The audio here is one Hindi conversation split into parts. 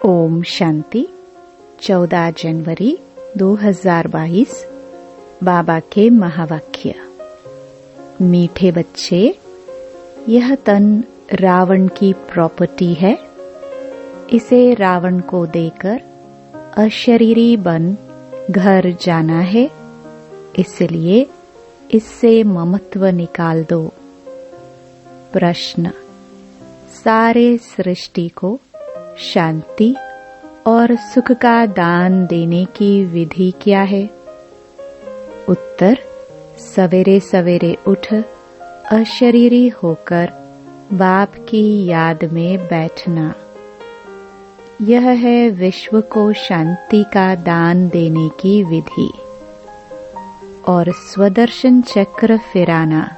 ओम शांति। 14 जनवरी 2022 बाबा के महावाक्य। मीठे बच्चे, यह तन रावण की प्रॉपर्टी है। इसे रावण को देकर अशरीरी बन घर जाना है, इसलिए इससे ममत्व निकाल दो। प्रश्न: सारे सृष्टि को शांति और सुख का दान देने की विधि क्या है? उत्तर: सवेरे सवेरे उठ अशरीरी होकर बाप की याद में बैठना। यह है विश्व को शांति का दान देने की विधि। और स्वदर्शन चक्र फिराना,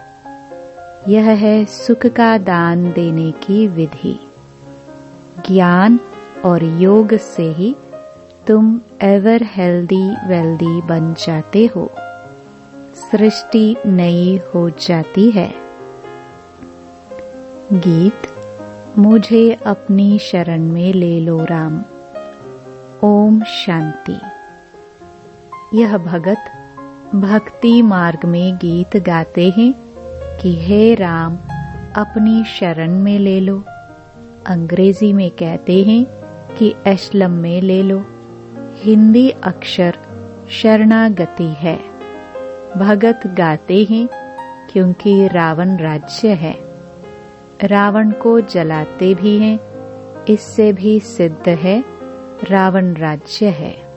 यह है सुख का दान देने की विधि। ज्ञान और योग से ही तुम एवर हेल्दी वेल्दी बन जाते हो, सृष्टि नई हो जाती है। गीत: मुझे अपनी शरण में ले लो राम। ओम शांति। यह भगत भक्ति मार्ग में गीत गाते हैं कि हे राम, अपनी शरण में ले लो। अंग्रेजी में कहते हैं कि एशलम में ले लो। हिंदी अक्षर शरणागति है। भगत गाते हैं क्योंकि रावण राज्य है। रावण को जलाते भी हैं, इससे भी सिद्ध है रावण राज्य है।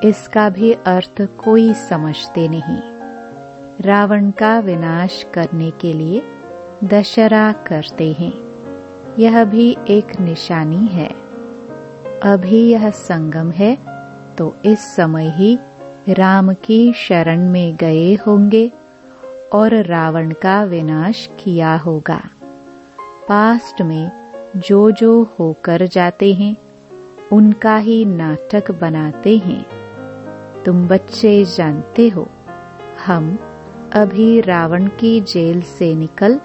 इसका भी अर्थ कोई समझते नहीं। रावण का विनाश करने के लिए दशहरा करते हैं, यह भी एक निशानी है। अभी यह संगम है, तो इस समय ही राम की शरण में गए होंगे और रावण का विनाश किया होगा। पास्ट में जो जो होकर जाते हैं, उनका ही नाटक बनाते हैं। तुम बच्चे जानते हो, हम अभी रावण की जेल से निकल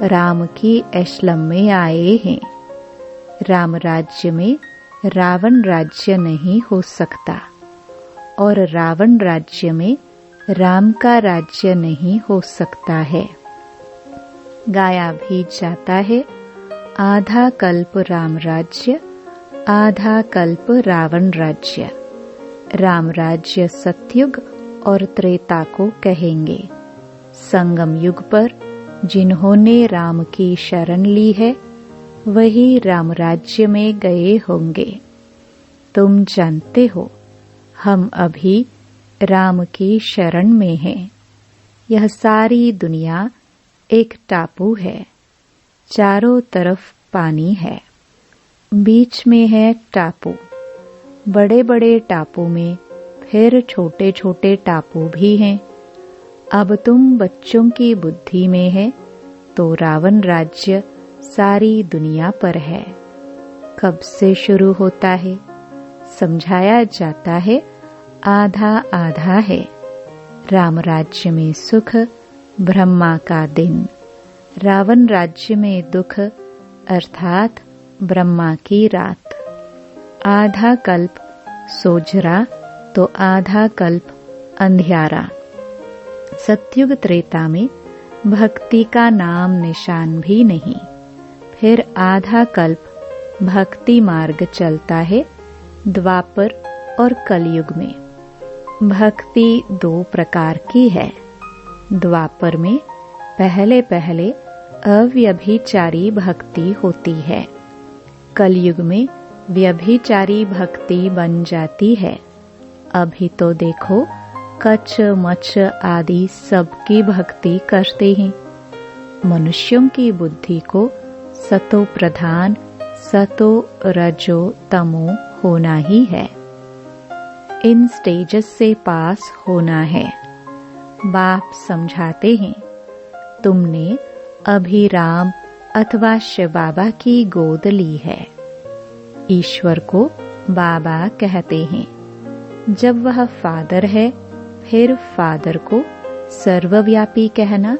राम की एशलम में आए हैं। राम राज्य में रावण राज्य नहीं हो सकता, और रावण राज्य में राम का राज्य नहीं हो सकता है। गाया भी जाता है, आधा कल्प राम राज्य, आधा कल्प रावण राज्य। राम राज्य सतयुग और त्रेता को कहेंगे। संगम युग पर जिन्होंने राम की शरण ली है, वही राम राज्य में गए होंगे। तुम जानते हो, हम अभी राम की शरण में हैं। यह सारी दुनिया एक टापू है। चारों तरफ पानी है, बीच में है टापू। बड़े बड़े टापू में फिर छोटे छोटे टापू भी हैं। अब तुम बच्चों की बुद्धि में है, तो रावण राज्य सारी दुनिया पर है। कब से शुरू होता है? समझाया जाता है, आधा आधा है। राम राज्य में सुख, ब्रह्मा का दिन। रावण राज्य में दुख, अर्थात ब्रह्मा की रात। आधा कल्प सोझरा तो आधा कल्प अंधियारा। सतयुग त्रेता में भक्ति का नाम निशान भी नहीं। फिर आधा कल्प भक्ति मार्ग चलता है। द्वापर और कलयुग में भक्ति दो प्रकार की है। द्वापर में पहले पहले अव्यभिचारी भक्ति होती है। कलयुग में व्यभिचारी भक्ति बन जाती है। अभी तो देखो, कच्छ मच्छ आदि सबकी भक्ति करते हैं। मनुष्यों की बुद्धि को सतो प्रधान, सतो रजो तमो होना ही है। इन स्टेजेस से पास होना है। बाप समझाते हैं, तुमने अभी राम अथवा शिव बाबा की गोद ली है। ईश्वर को बाबा कहते हैं। जब वह फादर है, फिर फादर को सर्वव्यापी कहना,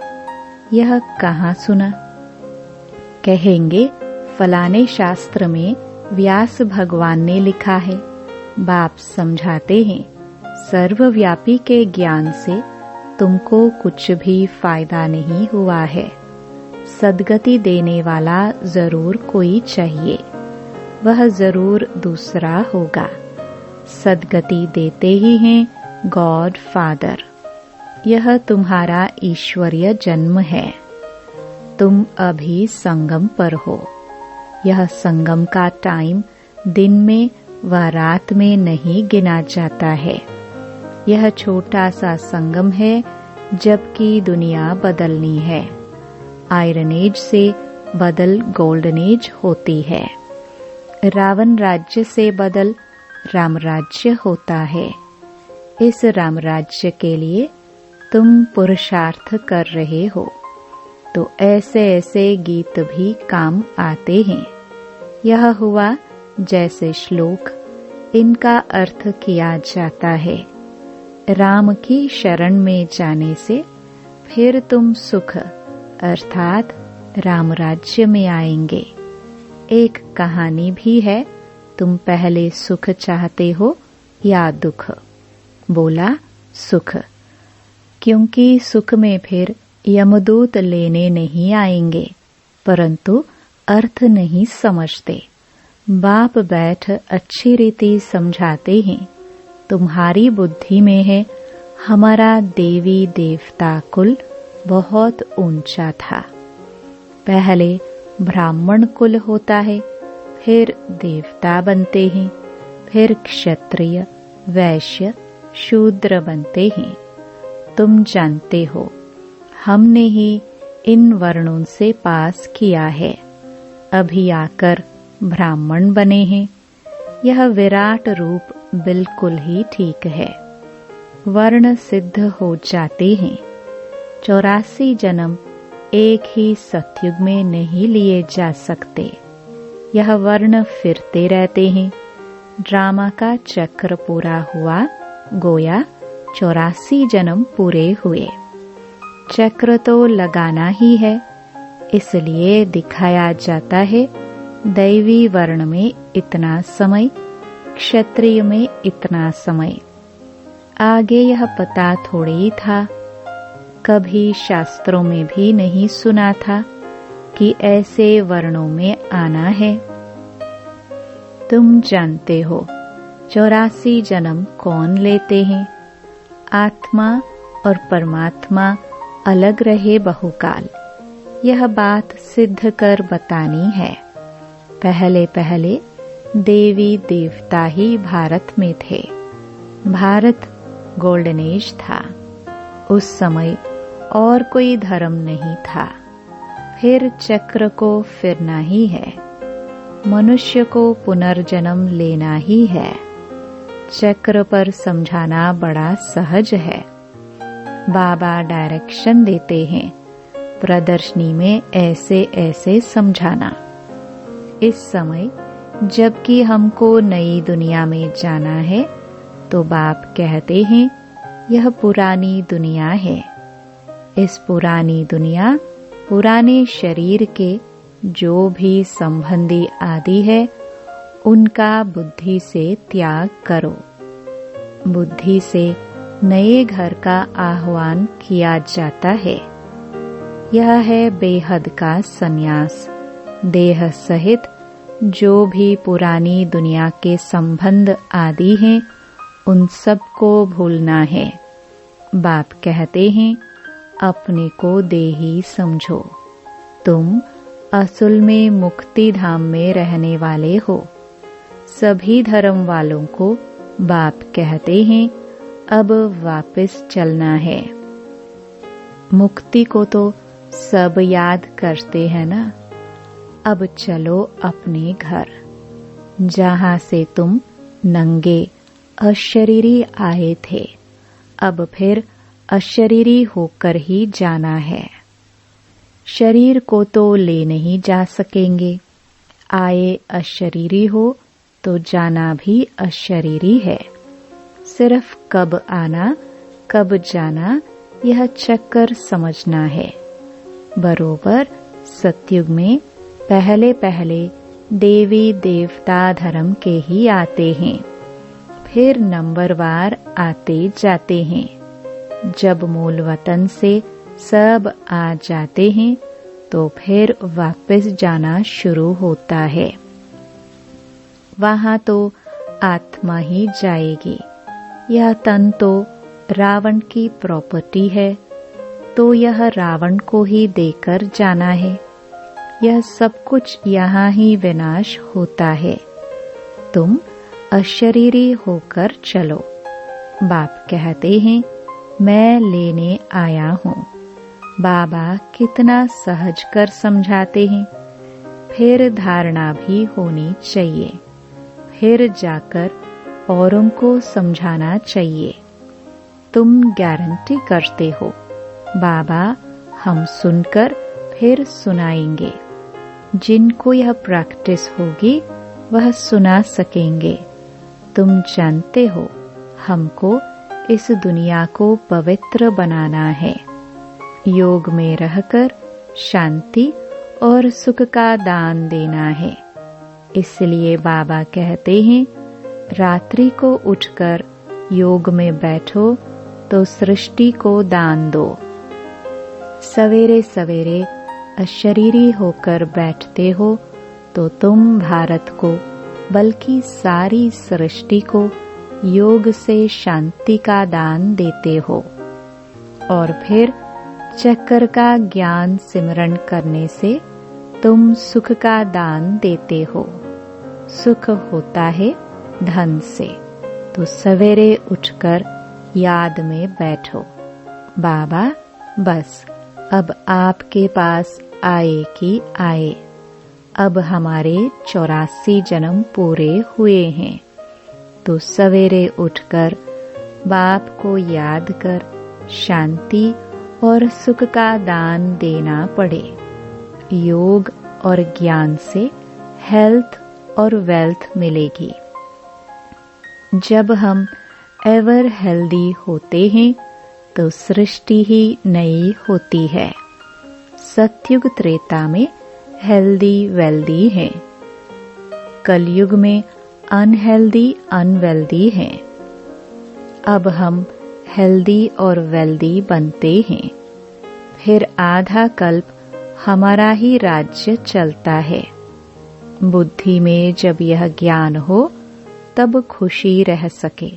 यह कहाँ सुना? कहेंगे फलाने शास्त्र में व्यास भगवान ने लिखा है, बाप समझाते हैं, सर्वव्यापी के ज्ञान से तुमको कुछ भी फायदा नहीं हुआ है। सद्गति देने वाला जरूर कोई चाहिए, वह जरूर दूसरा होगा। सद्गति देते ही हैं गॉड फादर। यह तुम्हारा ईश्वरीय जन्म है। तुम अभी संगम पर हो। यह संगम का टाइम दिन में व रात में नहीं गिना जाता है। यह छोटा सा संगम है, जबकि दुनिया बदलनी है। आयरन एज से बदल गोल्डन एज होती है। रावण राज्य से बदल राम राज्य होता है। इस राम राज्य के लिए तुम पुरुषार्थ कर रहे हो, तो ऐसे ऐसे गीत भी काम आते हैं। यह हुआ जैसे श्लोक, इनका अर्थ किया जाता है। राम की शरण में जाने से फिर तुम सुख अर्थात राम राज्य में आएंगे। एक कहानी भी है, तुम पहले सुख चाहते हो या दुख? बोला सुख, क्योंकि सुख में फिर यमदूत लेने नहीं आएंगे, परंतु अर्थ नहीं समझते। बाप बैठ अच्छी रीति समझाते हैं, तुम्हारी बुद्धि में है हमारा देवी देवता कुल बहुत ऊंचा था। पहले ब्राह्मण कुल होता है, फिर देवता बनते हैं, फिर क्षत्रिय, वैश्य, शूद्र बनते हैं। तुम जानते हो, हमने ही इन वर्णों से पास किया है। अभी आकर ब्राह्मण बने हैं। यह विराट रूप बिल्कुल ही ठीक है। वर्ण सिद्ध हो जाते हैं। 84 जन्म एक ही सतयुग में नहीं लिए जा सकते। यह वर्ण फिरते रहते हैं। ड्रामा का चक्र पूरा हुआ, गोया 84 जन्म पूरे हुए। चक्र तो लगाना ही है, इसलिए दिखाया जाता है दैवी वर्ण में इतना समय, क्षत्रिय में इतना समय। आगे यह पता थोड़ी ही था। कभी शास्त्रों में भी नहीं सुना था कि ऐसे वर्णों में आना है। तुम जानते हो 84 जन्म कौन लेते हैं? आत्मा और परमात्मा अलग रहे बहुकाल। यह बात सिद्ध कर बतानी है। पहले पहले देवी देवता ही भारत में थे। भारत गोल्डन एज था। उस समय और कोई धर्म नहीं था। फिर चक्र को फिरना ही है। मनुष्य को पुनर्जन्म लेना ही है। चक्र पर समझाना बड़ा सहज है। बाबा डायरेक्शन देते हैं, प्रदर्शनी में ऐसे ऐसे समझाना। इस समय जबकि हमको नई दुनिया में जाना है, तो बाप कहते हैं यह पुरानी दुनिया है। इस पुरानी दुनिया, पुराने शरीर के जो भी संबंधी आदि है, उनका बुद्धि से त्याग करो। बुद्धि से नए घर का आह्वान किया जाता है। यह है बेहद का संन्यास। देह सहित जो भी पुरानी दुनिया के संबंध आदि हैं, उन सब को भूलना है। बाप कहते हैं अपने को देही समझो। तुम असल में मुक्ति धाम में रहने वाले हो। सभी धर्म वालों को बाप कहते हैं अब वापस चलना है। मुक्ति को तो सब याद करते हैं ना। अब चलो अपने घर, जहाँ से तुम नंगे अशरीरी आए थे। अब फिर अशरीरी होकर ही जाना है। शरीर को तो ले नहीं जा सकेंगे। आए अशरीरी हो तो जाना भी अशरीरी है। सिर्फ कब आना कब जाना, यह चक्कर समझना है। बरोबर सतयुग में पहले पहले देवी देवता धर्म के ही आते हैं, फिर नंबरवार आते जाते हैं। जब मूल वतन से सब आ जाते हैं तो फिर वापस जाना शुरू होता है। वहां तो आत्मा ही जाएगी। यह तन तो रावण की प्रॉपर्टी है, तो यह रावण को ही देकर जाना है। यह सब कुछ यहाँ ही विनाश होता है। तुम अशरीरी होकर चलो। बाप कहते हैं, मैं लेने आया हूँ। बाबा कितना सहज कर समझाते हैं। फिर धारणा भी होनी चाहिए, फिर जाकर औरों को समझाना चाहिए। तुम गारंटी करते हो, बाबा हम सुनकर फिर सुनाएंगे। जिनको यह प्रैक्टिस होगी वह सुना सकेंगे। तुम जानते हो, हमको इस दुनिया को पवित्र बनाना है। योग में रहकर शांति और सुख का दान देना है। इसलिए बाबा कहते हैं, रात्रि को उठकर योग में बैठो तो सृष्टि को दान दो। सवेरे सवेरे अशरीरी होकर बैठते हो तो तुम भारत को, बल्कि सारी सृष्टि को योग से शांति का दान देते हो। और फिर चक्र का ज्ञान सिमरण करने से तुम सुख का दान देते हो। सुख होता है धन से, तो सवेरे उठकर याद में बैठो, बाबा बस अब आपके पास आए कि आए। अब हमारे 84 जन्म पूरे हुए हैं, तो सवेरे उठकर बाप को याद कर शांति और सुख का दान देना पड़े। योग और ज्ञान से हेल्थ और वेल्थ मिलेगी। जब हम एवर हेल्दी होते हैं तो सृष्टि ही नई होती है। सतयुग त्रेता में हेल्दी वेल्दी है, कलयुग में अनहेल्दी अनवेल्दी है। अब हम हेल्दी और वेल्दी बनते हैं। फिर आधा कल्प हमारा ही राज्य चलता है। बुद्धि में जब यह ज्ञान हो तब खुशी रह सके।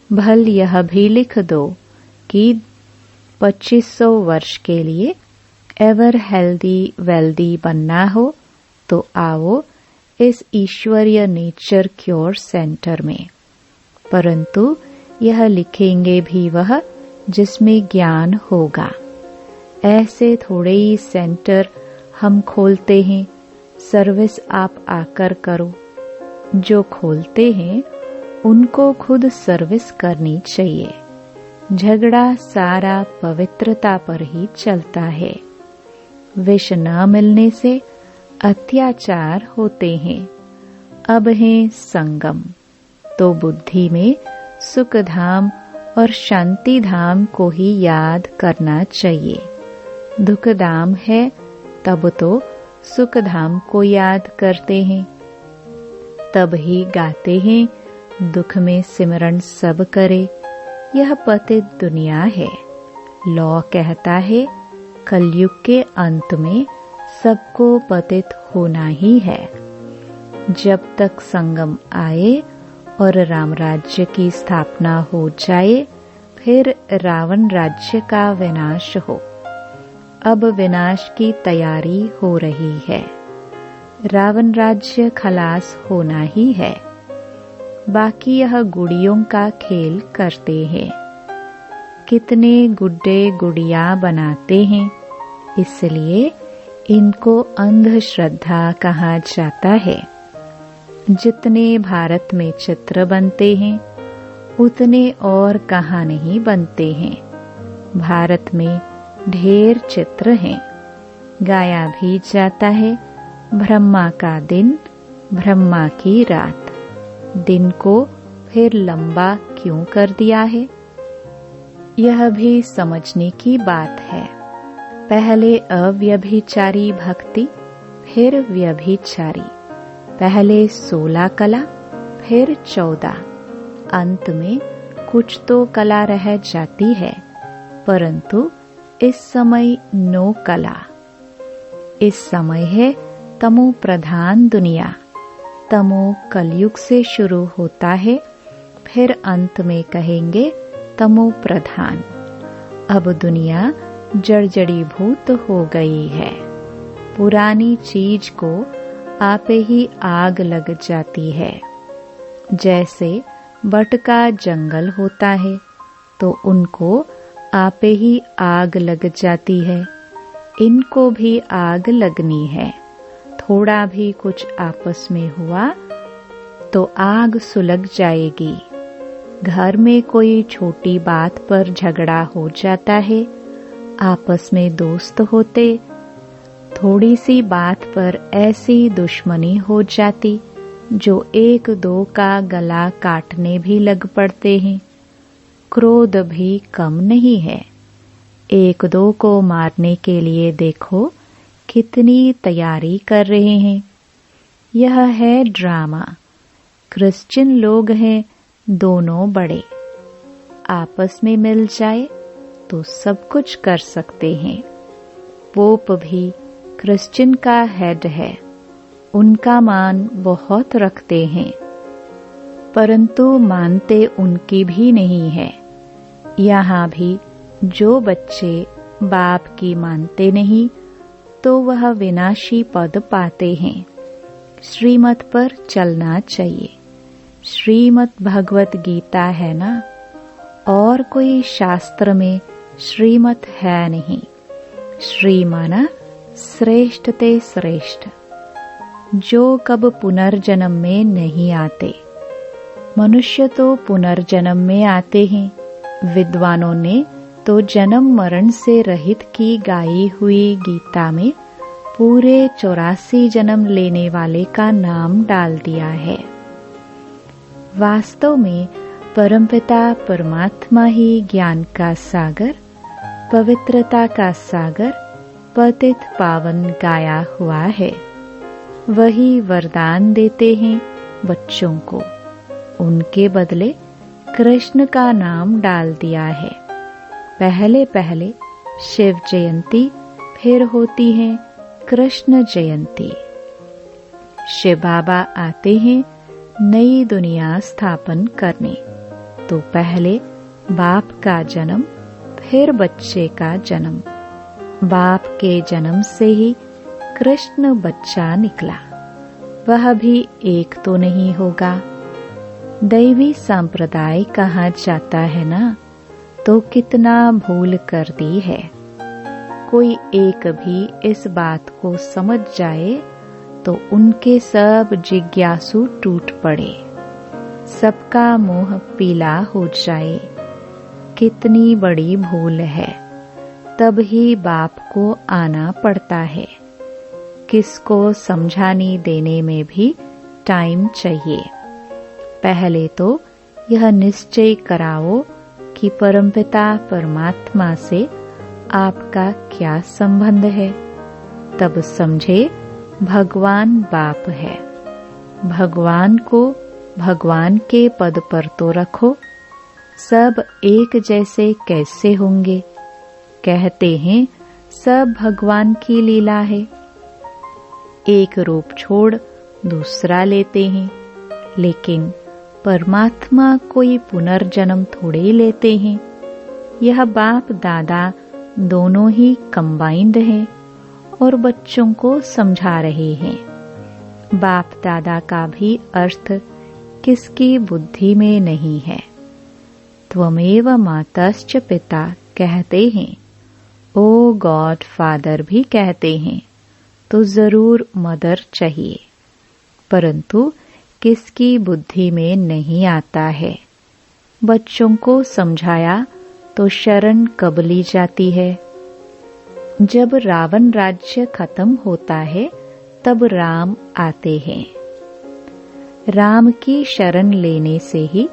भल यह भी लिख दो कि 2500 वर्ष के लिए एवर हेल्दी वेल्दी बनना हो तो आओ इस ईश्वरीय नेचर क्योर सेंटर में। परंतु यह लिखेंगे भी वह जिसमें ज्ञान होगा। ऐसे थोड़े ही सेंटर हम खोलते हैं, सर्विस आप आकर करो। जो खोलते हैं उनको खुद सर्विस करनी चाहिए। झगड़ा सारा पवित्रता पर ही चलता है। विष न मिलने से अत्याचार होते हैं। अब है संगम, तो बुद्धि में सुख धाम और शांति धाम को ही याद करना चाहिए। दुख धाम है तब तो सुख धाम को याद करते हैं। तब ही गाते हैं, दुख में सिमरण सब करे, यह पतित दुनिया है। लॉ कहता है, कलयुग के अंत में सबको पतित होना ही है। जब तक संगम आए और राम राज्य की स्थापना हो जाए, फिर रावण राज्य का विनाश हो। अब विनाश की तैयारी हो रही है। रावण राज्य खलास होना ही है। बाकी यह गुड़ियों का खेल करते हैं। कितने गुड्डे गुड़िया बनाते हैं, इसलिए इनको अंधश्रद्धा कहा जाता है। जितने भारत में चित्र बनते हैं उतने और कहाँ नहीं बनते हैं। भारत में ढेर चित्र हैं। गाया भी जाता है, ब्रह्मा का दिन, ब्रह्मा की रात। दिन को फिर लंबा क्यों कर दिया है? यह भी समझने की बात है। पहले अव्यभिचारी भक्ति, फिर व्यभिचारी, पहले 16 कला, फिर 14, अंत में कुछ तो कला रह जाती है, परंतु इस समय 9 कला। इस समय है तमो प्रधान दुनिया। तमो कलयुग से शुरू होता है, फिर अंत में कहेंगे तमो प्रधान। अब दुनिया जर्जरीभूत हो गई है। पुरानी चीज को आपे ही आग लग जाती है। जैसे बट का जंगल होता है तो उनको आपे ही आग लग जाती है। इनको भी आग लगनी है। थोड़ा भी कुछ आपस में हुआ तो आग सुलग जाएगी। घर में कोई छोटी बात पर झगड़ा हो जाता है, आपस में दोस्त होते, थोड़ी सी बात पर ऐसी दुश्मनी हो जाती जो एक दो का गला काटने भी लग पड़ते हैं। क्रोध भी कम नहीं है। एक दो को मारने के लिए देखो कितनी तैयारी कर रहे हैं। यह है ड्रामा। क्रिश्चियन लोग हैं दोनों बड़े, आपस में मिल जाए तो सब कुछ कर सकते हैं। पोप भी क्रिश्चियन का हेड है, उनका मान बहुत रखते हैं, परंतु मानते उनकी भी नहीं है। यहाँ भी जो बच्चे बाप की मानते नहीं तो वह विनाशी पद पाते हैं। श्रीमत पर चलना चाहिए। श्रीमत भगवत गीता है ना, और कोई शास्त्र में श्रीमत है नहीं। श्री माना श्रेष्ठ ते श्रेष्ठ, जो कब पुनर्जन्म में नहीं आते। मनुष्य तो पुनर्जन्म में आते हैं। विद्वानों ने तो जन्म मरण से रहित की गाई हुई गीता में पूरे 84 जन्म लेने वाले का नाम डाल दिया है। वास्तव में परमपिता परमात्मा ही ज्ञान का सागर, पवित्रता का सागर, पतित पावन गाया हुआ है। वही वरदान देते हैं बच्चों को। उनके बदले कृष्ण का नाम डाल दिया है। पहले पहले शिव जयंती, फिर होती है कृष्ण जयंती। शिव बाबा आते हैं नई दुनिया स्थापन करने, तो पहले बाप का जन्म, फिर बच्चे का जन्म। बाप के जन्म से ही कृष्ण बच्चा निकला। वह भी एक तो नहीं होगा। दैवी संप्रदाय कहा जाता है ना, तो कितना भूल कर दी है। कोई एक भी इस बात को समझ जाए तो उनके सब जिज्ञासु टूट पड़े, सबका मुंह पीला हो जाए। कितनी बड़ी भूल है। तब ही बाप को आना पड़ता है। किसको समझाने देने में भी टाइम चाहिए। पहले तो यह निश्चय कराओ कि परमपिता परमात्मा से आपका क्या संबंध है, तब समझे भगवान बाप है। भगवान को भगवान के पद पर तो रखो। सब एक जैसे कैसे होंगे? कहते हैं सब भगवान की लीला है। एक रूप छोड़ दूसरा लेते हैं, लेकिन परमात्मा कोई पुनर्जन्म थोड़े ही लेते हैं। यह बाप दादा दोनों ही कंबाइंड हैं और बच्चों को समझा रहे हैं। बाप दादा का भी अर्थ किसकी बुद्धि में नहीं है। त्वमेव मातश्च पिता कहते हैं, ओ गॉड फादर भी कहते हैं, तो जरूर मदर चाहिए, परंतु किसकी बुद्धि में नहीं आता है। बच्चों को समझाया तो शरण कब ली जाती है? जब रावण राज्य खत्म होता है तब राम आते हैं। राम की शरण लेने से ही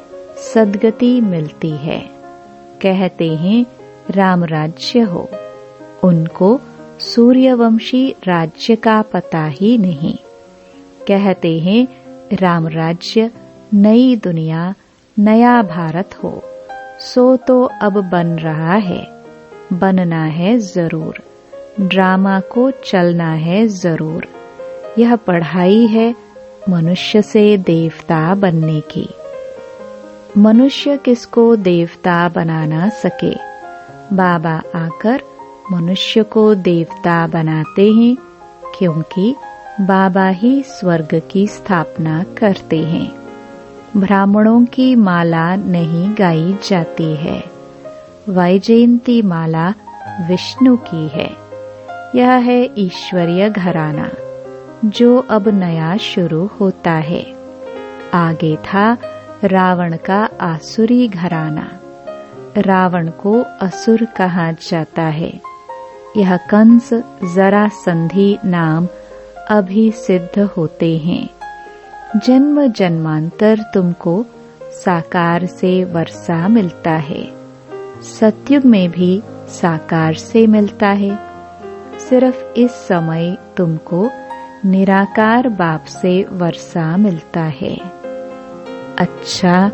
सद्गति मिलती है। कहते हैं राम राज्य हो। उनको सूर्यवंशी राज्य का पता ही नहीं। कहते हैं राम राज्य, नई दुनिया, नया भारत हो। सो तो अब बन रहा है, बनना है जरूर। ड्रामा को चलना है जरूर। यह पढ़ाई है मनुष्य से देवता बनने की। मनुष्य किसको देवता बना ना सके। बाबा आकर मनुष्य को देवता बनाते हैं, क्योंकि बाबा ही स्वर्ग की स्थापना करते हैं। ब्राह्मणों की माला नहीं गाई जाती है, वैजयंती माला विष्णु की है। यह है ईश्वरीय घराना, जो अब नया शुरू होता है। आगे था रावण का आसुरी घराना। रावण को असुर कहा जाता है। यह कंस, जरासंधी नाम अभी सिद्ध होते हैं। जन्म जन्मांतर तुमको साकार से वर्षा मिलता है। सतयुग में भी साकार से मिलता है। सिर्फ इस समय तुमको निराकार बाप से वर्षा मिलता है। अच्छा,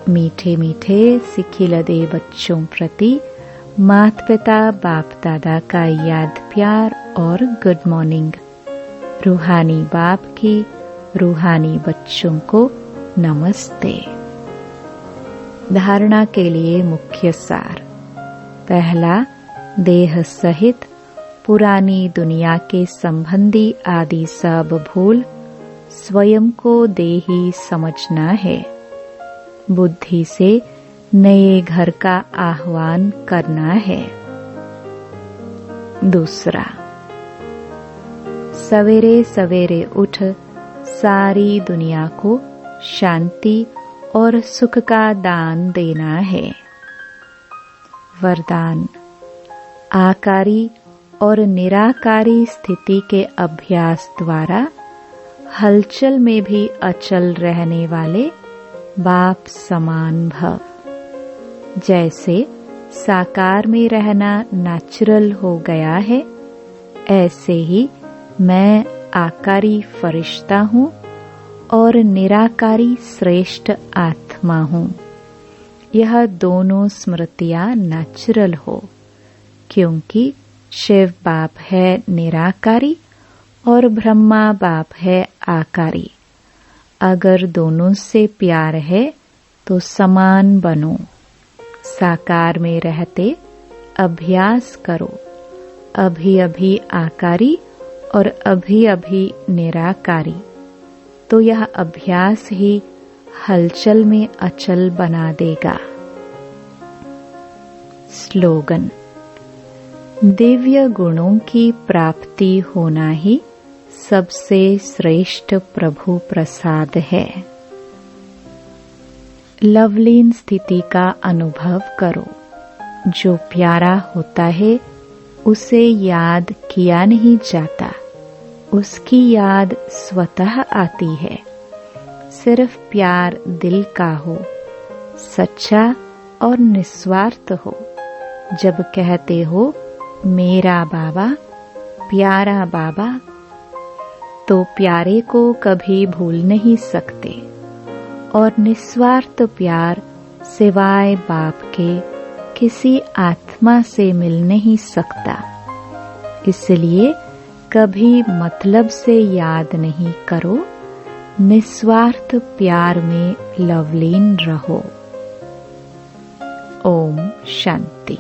मीठे मीठे सिखिलदे बच्चों प्रति माता पिता बाप दादा का याद प्यार और गुड मॉर्निंग। रूहानी बाप की रूहानी बच्चों को नमस्ते। धारणा के लिए मुख्य सार। पहला, देह सहित पुरानी दुनिया के संबंधी आदि सब भूल स्वयं को देही समझना है। बुद्धि से नए घर का आह्वान करना है। दूसरा, सवेरे सवेरे उठ सारी दुनिया को शांति और सुख का दान देना है। वरदान, आकारी और निराकारी स्थिति के अभ्यास द्वारा हलचल में भी अचल रहने वाले बाप समान भव। जैसे साकार में रहना नेचुरल हो गया है, ऐसे ही मैं आकारी फरिश्ता हूँ और निराकारी श्रेष्ठ आत्मा हूँ। यह दोनों स्मृतियाँ नेचुरल हो, क्योंकि शिव बाप है निराकारी और ब्रह्मा बाप है आकारी। अगर दोनों से प्यार है तो समान बनो। साकार में रहते अभ्यास करो, अभी अभी आकारी और अभी अभी निराकारी। तो यह अभ्यास ही हलचल में अचल बना देगा। स्लोगन, दिव्य गुणों की प्राप्ति होना ही सबसे श्रेष्ठ प्रभु प्रसाद है। लवलीन स्थिति का अनुभव करो। जो प्यारा होता है उसे याद किया नहीं जाता, उसकी याद स्वतः आती है। सिर्फ प्यार दिल का हो, सच्चा और निस्वार्थ हो। जब कहते हो मेरा बाबा, प्यारा बाबा, तो प्यारे को कभी भूल नहीं सकते। और निस्वार्थ प्यार सिवाय बाप के किसी आत्मा से मिल नहीं सकता। इसलिए कभी मतलब से याद नहीं करो, निस्वार्थ प्यार में लवलीन रहो। ओम शांति।